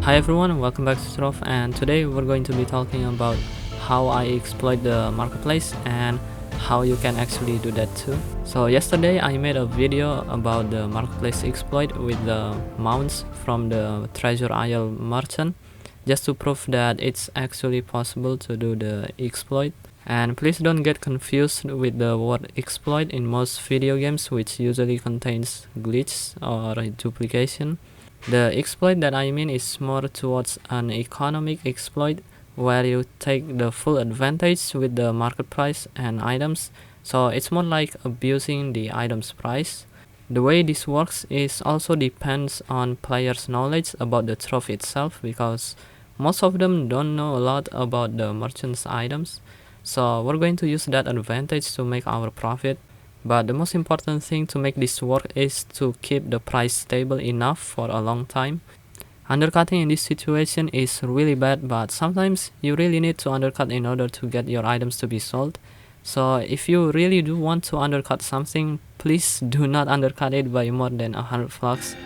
Hi everyone, welcome back to Trove, and today we're going to be talking about how I exploit the marketplace and how you can actually do that too. So yesterday I made a video about the marketplace exploit with the mounts from the treasure isle merchant, just to prove that it's actually possible to do the exploit. And please don't get confused with the word exploit in most video games, which usually contains glitch or duplication. The exploit that I mean is more towards an economic exploit, where you take the full advantage with the market price and items, so it's more like abusing the item's price. The way this works is also depends on players' knowledge about the Trove itself, because most of them don't know a lot about the merchant's items, so we're going to use that advantage to make our profit. But the most important thing to make this work is to keep the price stable enough for a long time. Undercutting in this situation is really bad, but sometimes you really need to undercut in order to get your items to be sold. So if you really do want to undercut something, please do not undercut it by more than 100 flux.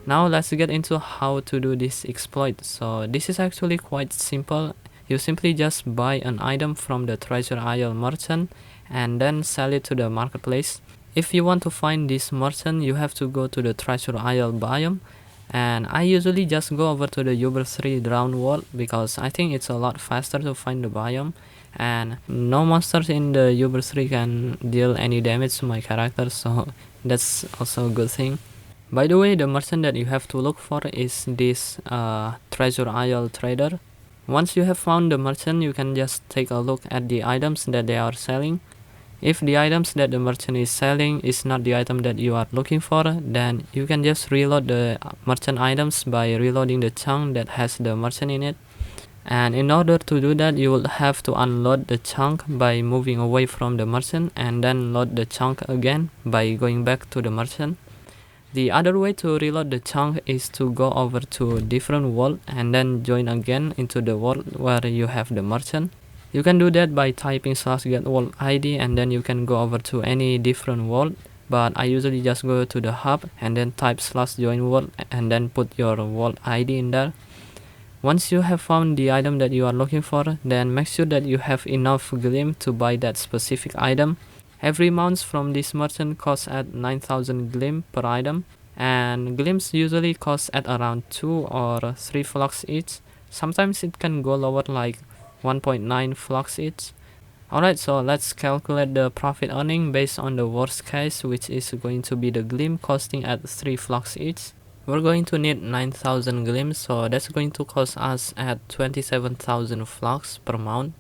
Now let's get into how to do this exploit. So this is actually quite simple. You simply just buy an item from the treasure isle merchant and then sell it to the marketplace. If you want to find this merchant, you have to go to the treasure isle biome, and I usually just go over to the Uber 3 drown world because I think it's a lot faster to find the biome, and no monsters in the Uber 3 can deal any damage to my character, so that's also a good thing. By the way, the merchant that you have to look for is this treasure isle trader. Once you have found the merchant, you can just take a look at the items that they are selling. If the items that the merchant is selling is not the item that you are looking for, then you can just reload the merchant items by reloading the chunk that has the merchant in it. And in order to do that, you will have to unload the chunk by moving away from the merchant, and then load the chunk again by going back to the merchant. The other way to reload the chunk is to go over to a different world and then join again into the world where you have the merchant. You can do that by typing /get world ID, and then you can go over to any different world, but I usually just go to the hub and then type /join world and then put your world ID in there. Once you have found the item that you are looking for, then make sure that you have enough glim to buy that specific item. Every mount from this merchant costs at 9000 glim per item, and glims usually cost at around 2 or 3 flux each. Sometimes it can go lower, like 1.9 flux each. Alright, so let's calculate the profit earning based on the worst case, which is going to be the glim costing at 3 flux each. We're going to need 9000 glims, so that's going to cost us at 27,000 flux per mount.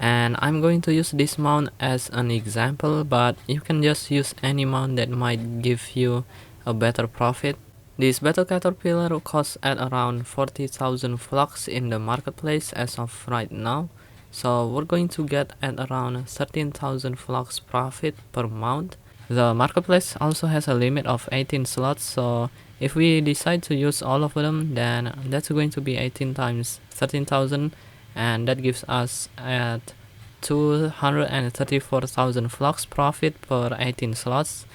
And I'm going to use this mount as an example, but you can just use any mount that might give you a better profit. This battle caterpillar costs at around 40,000 flux in the marketplace as of right now, so we're going to get at around 13,000 flux profit per mount. The marketplace also has a limit of 18 slots, so if we decide to use all of them, then that's going to be 18 times 13,000, and that gives us at 234,000 flux profit per 18 slots.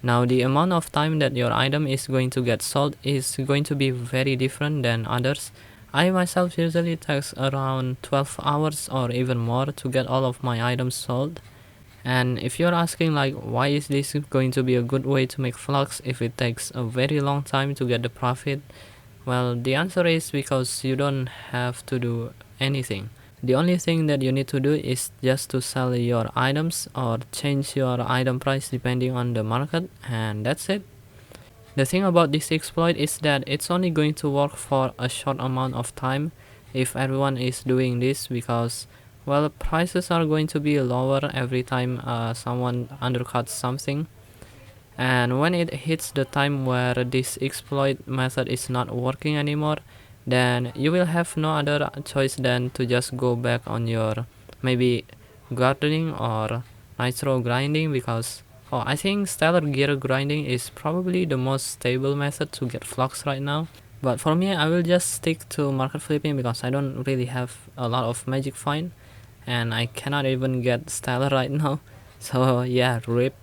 Now the amount of time that your item is going to get sold is going to be very different than others. I myself usually takes around 12 hours or even more to get all of my items sold. And if you're asking like, why is this going to be a good way to make flux if it takes a very long time to get the profit? Well, the answer is because you don't have to do anything. The only thing that you need to do is just to sell your items or change your item price depending on the market, and that's it. The thing about this exploit is that it's only going to work for a short amount of time if everyone is doing this, because, well, prices are going to be lower every time someone undercuts something. And when it hits the time where this exploit method is not working anymore, then you will have no other choice than to just go back on your maybe gardening or nitro grinding, because I think stellar gear grinding is probably the most stable method to get flux right now. But for me, I will just stick to market flipping because I don't really have a lot of magic find, and I cannot even get stellar right now. So yeah, rip.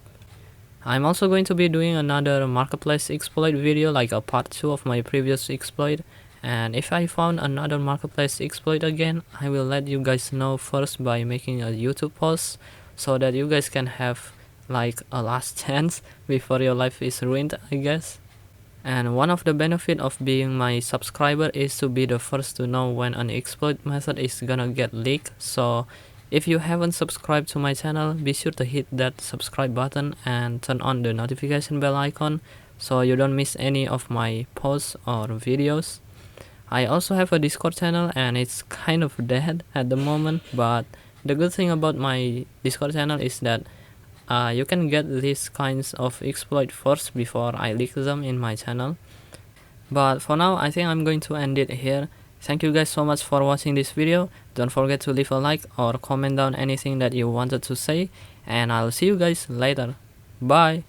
I'm also going to be doing another marketplace exploit video, like a part 2 of my previous exploit. And if I found another marketplace exploit again, I will let you guys know first by making a YouTube post, so that you guys can have like a last chance before your life is ruined, I guess. And one of the benefits of being my subscriber is to be the first to know when an exploit method is gonna get leaked. So if you haven't subscribed to my channel, be sure to hit that subscribe button and turn on the notification bell icon so you don't miss any of my posts or videos. I also have a Discord channel and it's kind of dead at the moment, but the good thing about my Discord channel is that you can get these kinds of exploit first before I leak them in my channel. But for now, I think I'm going to end it here. Thank you guys so much for watching this video. Don't forget to leave a like or comment down anything that you wanted to say, and I'll see you guys later. Bye.